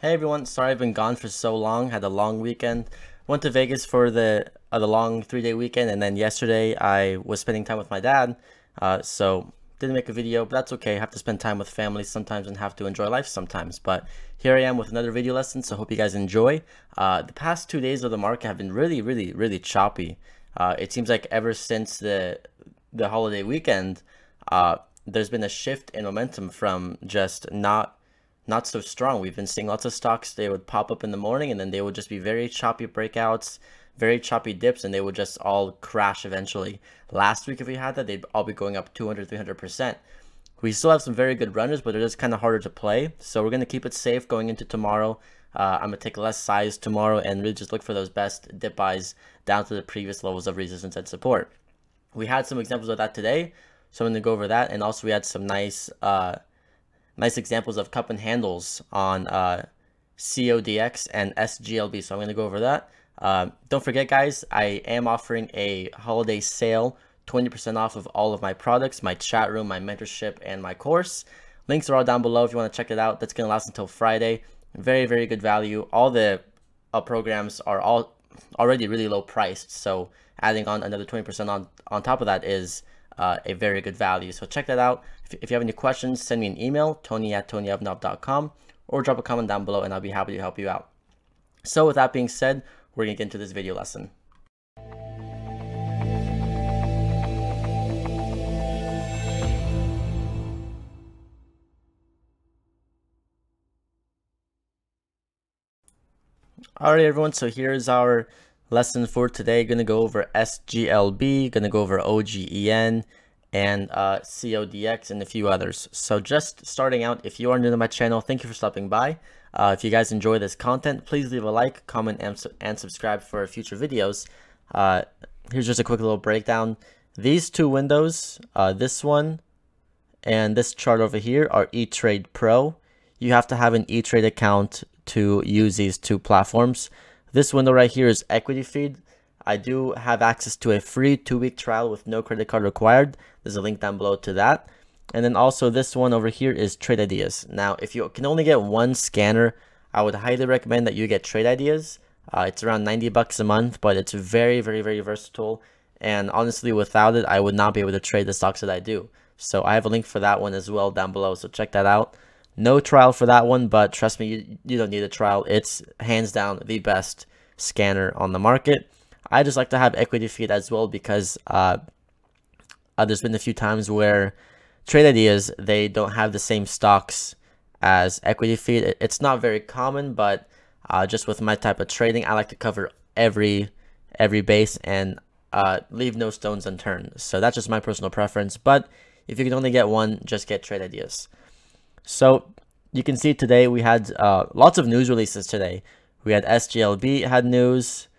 Hey everyone, sorry I've been gone for so long. Had a long weekend. Went to Vegas for the long 3-day weekend, and then yesterday I was spending time with my dad. So didn't make a video, but that's okay. I have to spend time with family sometimes and have to enjoy life sometimes. But here I am with another video lesson, so hope you guys enjoy. The past 2 days of the market have been really choppy. It seems like ever since the holiday weekend, there's been a shift in momentum from just not so strong. We've been seeing lots of stocks, they would pop up in the morning and then they would just be very choppy breakouts, very choppy dips, and they would just all crash eventually. Last week, if we had that, they'd all be going up 200-300%. We still have some very good runners, but they're just kind of harder to play. So we're going to keep it safe going into tomorrow. I'm going to take less size tomorrow and really just look for those best dip buys down to the previous levels of resistance and support. We had some examples of that today, so I'm going to go over that. And also we had some nice examples of cup and handles on CODX and SGLB, so I'm going to go over that. Don't forget, guys, I am offering a holiday sale, 20% off of all of my products, my chat room, my mentorship, and my course. Links are all down below if you want to check it out. That's going to last until Friday. Very good value. All the programs are all already really low priced, so adding on another 20% on top of that is a very good value. So check that out. If you have any questions, send me an email, tony@tonyivanov.com, or drop a comment down below and I'll be happy to help you out. So with that being said, we're going to get into this video lesson. Alright everyone, so here's our lesson for today. Going to go over SGLB, going to go over OGEN, and CODX, and a few others. So just starting out, if you are new to my channel, thank you for stopping by. If you guys enjoy this content, please leave a like, comment, and subscribe for future videos. Here's just a quick little breakdown. These two windows, this one and this chart over here, are eTrade Pro. You have to have an eTrade account to use these two platforms. This window right here is Equity Feed. I do have access to a free 2-week trial with no credit card required. There's a link down below to that. And then also this one over here is Trade Ideas. Now, if you can only get one scanner, I would highly recommend that you get Trade Ideas. It's around 90 bucks a month, but it's very versatile. And honestly, without it, I would not be able to trade the stocks that I do. So I have a link for that one as well down below. So check that out. No trial for that one, but trust me, you don't need a trial. It's hands down the best scanner on the market. I just like to have Equity Feed as well because there's been a few times where Trade Ideas, they don't have the same stocks as Equity Feed. It's not very common, but just with my type of trading, I like to cover every base and leave no stones unturned. So that's just my personal preference. But if you can only get one, just get Trade Ideas. So you can see today we had lots of news releases today. We had SGLB had news.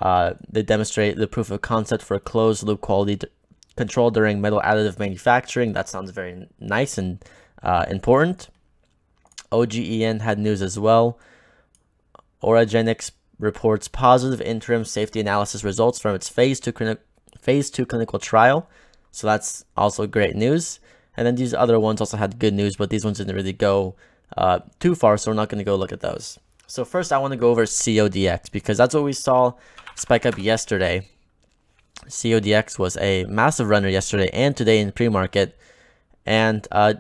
They demonstrate the proof of concept for closed loop quality control during metal additive manufacturing. That sounds very nice and important. OGEN had news as well. Oragenics reports positive interim safety analysis results from its phase 2 clinical trial. So that's also great news. And then these other ones also had good news, but these ones didn't really go too far, so we're not going to go look at those. So first I want to go over CODX because that's what we saw spike up yesterday. CODX was a massive runner yesterday and today in pre-market. And I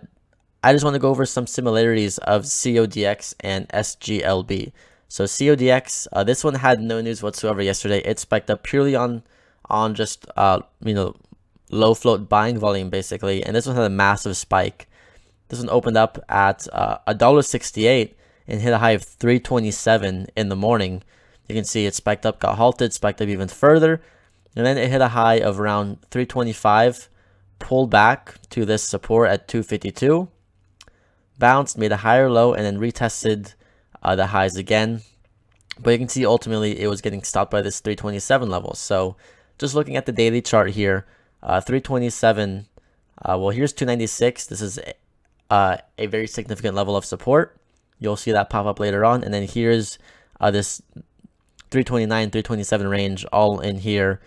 just want to go over some similarities of CODX and SGLB. So CODX, this one had no news whatsoever yesterday. It spiked up purely on just low float buying volume basically, and this one had a massive spike. This one opened up at $1.68 and hit a high of 327 in the morning. You can see it spiked up, got halted, spiked up even further, and then it hit a high of around 325, pulled back to this support at 252, bounced, made a higher low, and then retested the highs again. But you can see ultimately it was getting stopped by this 327 level. So just looking at the daily chart here, 327, well, here's 296. This is a very significant level of support. You'll see that pop up later on. And then here's this 329, 327 range, all in here,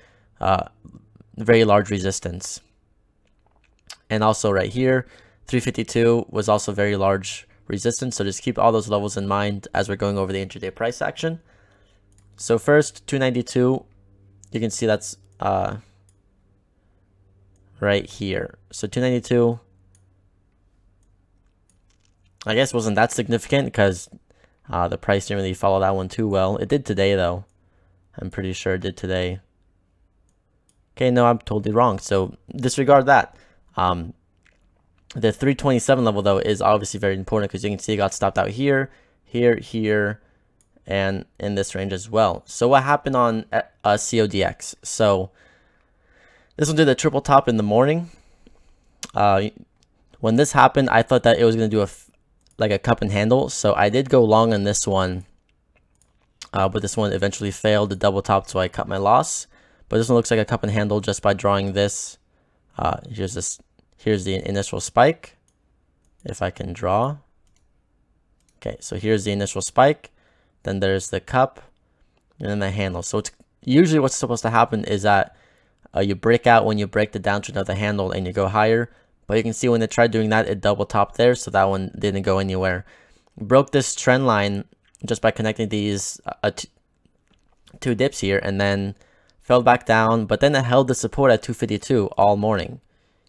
very large resistance. And also right here, 352 was also very large resistance. So just keep all those levels in mind as we're going over the intraday price action. So first, 292, you can see that's right here. So 292, I guess wasn't that significant because the price didn't really follow that one too well. It did today though. I'm pretty sure it did today. Okay, no, I'm totally wrong. So disregard that. The 327 level though is obviously very important because you can see it got stopped out here, here, and in this range as well. So what happened on CODX? So this one did a triple top in the morning. When this happened, I thought that it was going to do like a cup and handle. So I did go long on this one, but this one eventually failed the double top, so I cut my loss. But this one looks like a cup and handle just by drawing this. Here's the initial spike, if I can draw. Okay, so here's the initial spike, then there's the cup, and then the handle. So it's usually what's supposed to happen is that you break out when you break the downtrend of the handle and you go higher. But you can see when they tried doing that, it double topped there, so that one didn't go anywhere. Broke this trend line just by connecting these two dips here, and then fell back down, but then it held the support at 252 all morning.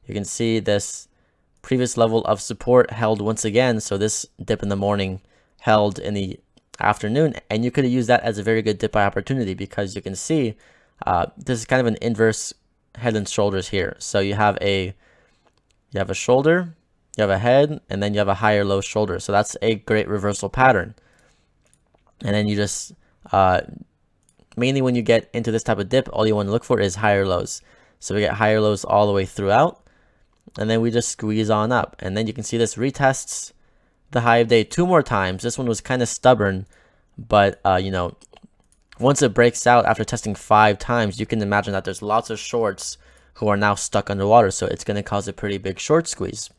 You can see this previous level of support held once again, so this dip in the morning held in the afternoon, and you could have used that as a very good dip buy opportunity because you can see this is kind of an inverse head and shoulders here. So you have a shoulder, you have a head, and then you have a higher low shoulder. So that's a great reversal pattern. And then you just mainly when you get into this type of dip, all you want to look for is higher lows. So we get higher lows all the way throughout, and then we just squeeze on up. And then you can see this retests the high of day 2 more times. This one was kind of stubborn, but you know, once it breaks out after testing 5 times, you can imagine that there's lots of shorts who are now stuck underwater, so it's going to cause a pretty big short squeeze.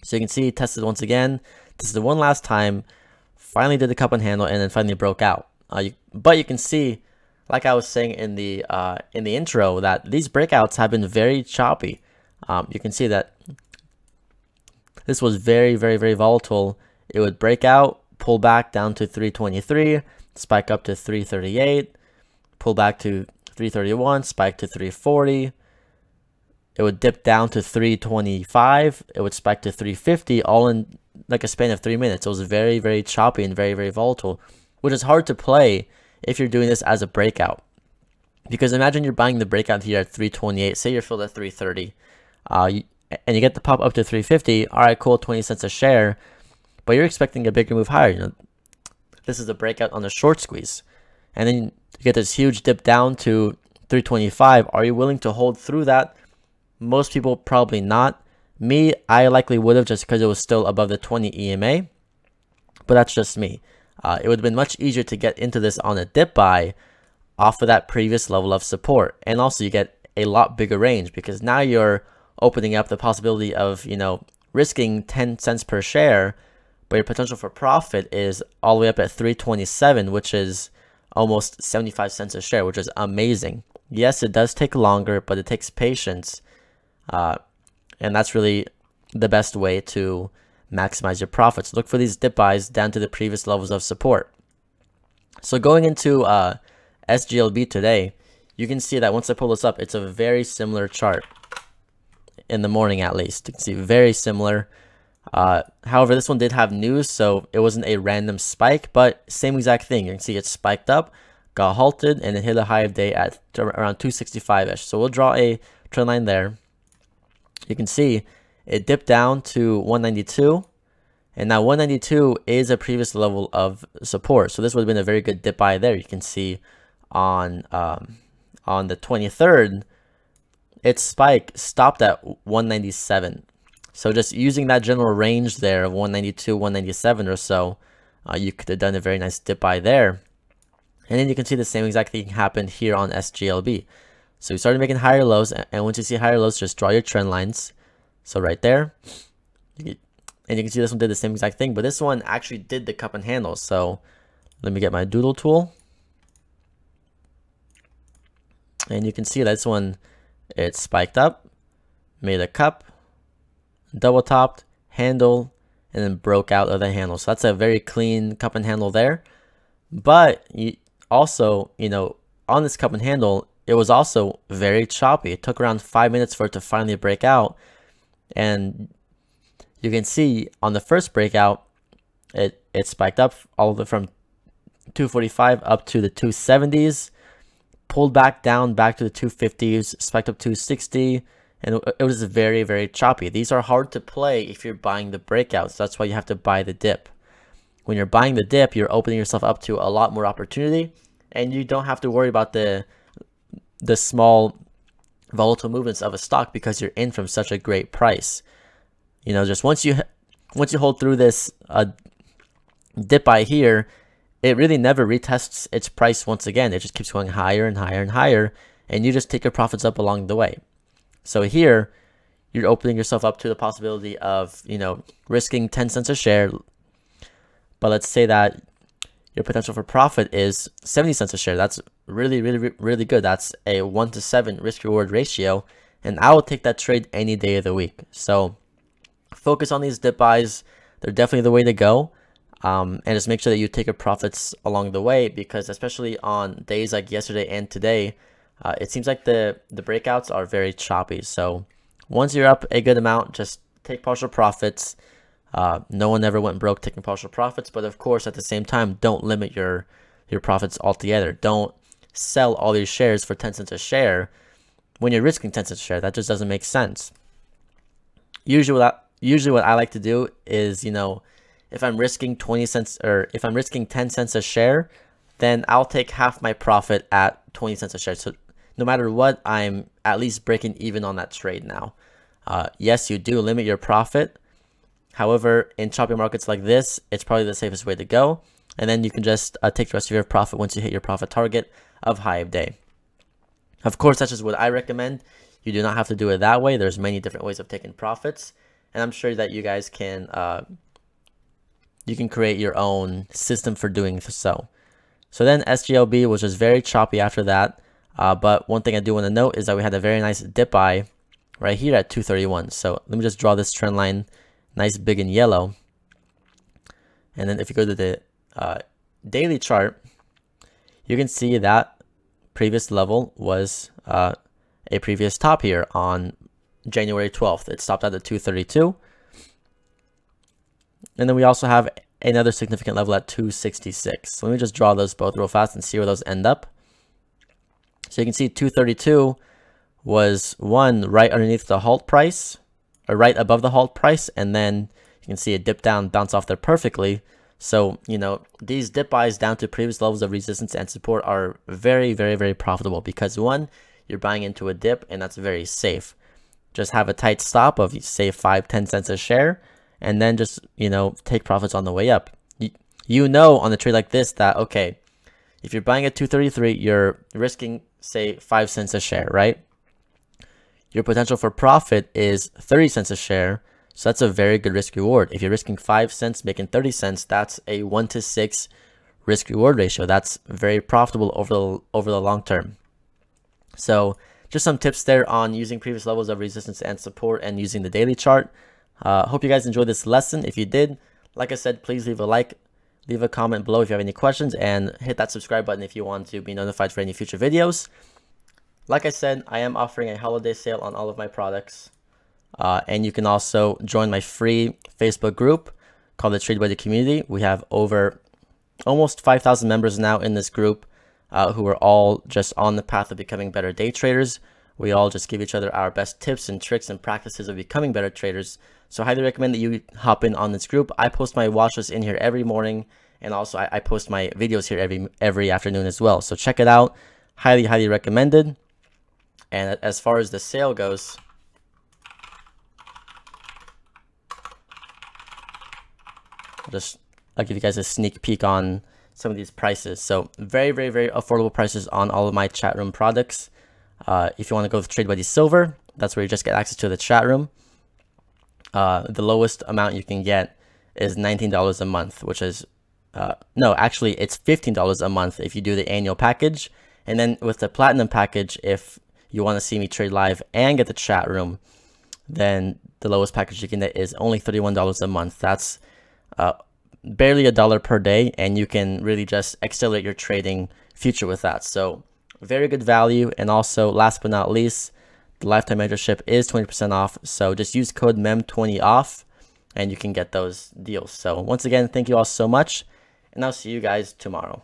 So you can see it tested once again, tested one last time, finally did the cup and handle, and then finally broke out. But you can see, like I was saying in the intro, that these breakouts have been very choppy. You can see that this was very volatile. It would break out, pull back down to 323, spike up to 338, pull back to 331, spike to 340. It would dip down to 325. It would spike to 350, all in like a span of 3 minutes. It was very choppy and very volatile, which is hard to play if you're doing this as a breakout. Because imagine you're buying the breakout here at 328, say you're filled at 330, and you get the pop up to 350. All right, cool, 20 cents a share, but you're expecting a bigger move higher. You know, this is a breakout on a short squeeze, and then you get this huge dip down to 325. Are you willing to hold through that? Most people probably not. Me, I likely would have, just because it was still above the 20 EMA, but that's just me. It would have been much easier to get into this on a dip buy off of that previous level of support, and also you get a lot bigger range because now you're opening up the possibility of, you know, risking 10 cents per share, but your potential for profit is all the way up at 327, which is almost 75 cents a share, which is amazing. Yes, it does take longer, but it takes patience, and that's really the best way to maximize your profits. Look for these dip buys down to the previous levels of support. So going into SGLB today, you can see that once I pull this up, it's a very similar chart in the morning, at least. You can see very similar. However, this one did have news, so it wasn't a random spike, but same exact thing. You can see it spiked up, got halted, and it hit a high of day at around 265-ish. So we'll draw a trend line there. You can see it dipped down to 192, and now 192 is a previous level of support. So this would have been a very good dip buy there. You can see on the 23rd, its spike stopped at 197. So just using that general range there of 192, 197 or so, you could have done a very nice dip buy there. And then you can see the same exact thing happened here on SGLB. So we started making higher lows, and once you see higher lows, just draw your trend lines. So right there, and you can see this one did the same exact thing, but this one actually did the cup and handle. So let me get my doodle tool, and you can see this one, it spiked up, made a cup, double topped, handle, and then broke out of the handle. So that's a very clean cup and handle there. But also, on this cup and handle, it was also very choppy. It took around 5 minutes for it to finally break out. And you can see on the first breakout, it spiked up all the way from 245 up to the 270s, pulled back down back to the 250s, spiked up 260, and it was very, very choppy. These are hard to play if you're buying the breakouts. That's why you have to buy the dip. When you're buying the dip, you're opening yourself up to a lot more opportunity, and you don't have to worry about the small volatile movements of a stock because you're in from such a great price. Just once you hold through this dip buy here, it really never retests its price once again. It just keeps going higher and higher and higher, and you just take your profits up along the way. So here, you're opening yourself up to the possibility of, risking 10 cents a share. But let's say that your potential for profit is 70 cents a share. That's really, really, really good. That's a 1-to-7 risk reward ratio, and I will take that trade any day of the week. So focus on these dip buys. They're definitely the way to go. And just make sure that you take your profits along the way, because especially on days like yesterday and today, it seems like the breakouts are very choppy. So once you're up a good amount, just take partial profits. No one ever went broke taking partial profits, but of course at the same time, don't limit your profits altogether. Don't sell all your shares for 10 cents a share when you're risking 10 cents a share. That just doesn't make sense. Usually what I like to do is, if I'm risking 20 cents, or if I'm risking 10 cents a share, then I'll take half my profit at 20 cents a share. So no matter what, I'm at least breaking even on that trade now. Yes, you do limit your profit. However, in choppy markets like this, it's probably the safest way to go. And then you can just take the rest of your profit once you hit your profit target of high of day. Of course, that's just what I recommend. You do not have to do it that way. There's many different ways of taking profits. And I'm sure that you guys can you can create your own system for doing so. So then SGLB was just very choppy after that. But one thing I do want to note is that we had a very nice dip buy right here at 231. So let me just draw this trend line nice big in yellow. And then if you go to the daily chart, you can see that previous level was a previous top here on January 12th. It stopped at the 232. And then we also have another significant level at 266. So let me just draw those both real fast and see where those end up. So you can see 232 was one right underneath the halt price, or right above the halt price, and then you can see it dip down, bounce off there perfectly. So, these dip buys down to previous levels of resistance and support are very, very, very profitable, because one, you're buying into a dip, and that's very safe. Just have a tight stop of, say, 5-10 cents a share, and then just, take profits on the way up. On a trade like this that, okay, if you're buying at 233, you're risking, say, 5 cents a share, right? Your potential for profit is 30 cents a share. So that's a very good risk reward. If you're risking 5 cents, making 30 cents, that's a 1-to-6 risk reward ratio. That's very profitable over the long term. So just some tips there on using previous levels of resistance and support and using the daily chart. Hope you guys enjoyed this lesson. If you did, like I said, please leave a like, leave a comment below if you have any questions, and hit that subscribe button if you want to be notified for any future videos. Like I said, I am offering a holiday sale on all of my products. And you can also join my free Facebook group called the Trade Buddy Community. We have over almost 5,000 members now in this group who are all just on the path of becoming better day traders. We all just give each other our best tips and tricks and practices of becoming better traders. So I highly recommend that you hop in on this group. I post my watch list in here every morning, and also I post my videos here every afternoon as well. So check it out. Highly, highly recommended. And as far as the sale goes, I'll give you guys a sneak peek on some of these prices. So very, very, very affordable prices on all of my chat room products. If you want to go with Trade Buddy Silver, that's where you just get access to the chat room. The lowest amount you can get is $19 a month, which is, no, actually it's $15 a month if you do the annual package. And then with the platinum package, if you want to see me trade live and get the chat room, then the lowest package you can get is only $31 a month. That's barely $1 per day, and you can really just accelerate your trading future with that. So very good value. And also, last but not least, the lifetime mentorship is 20% off. So just use code MEM20OFF and you can get those deals. So once again, thank you all so much, and I'll see you guys tomorrow.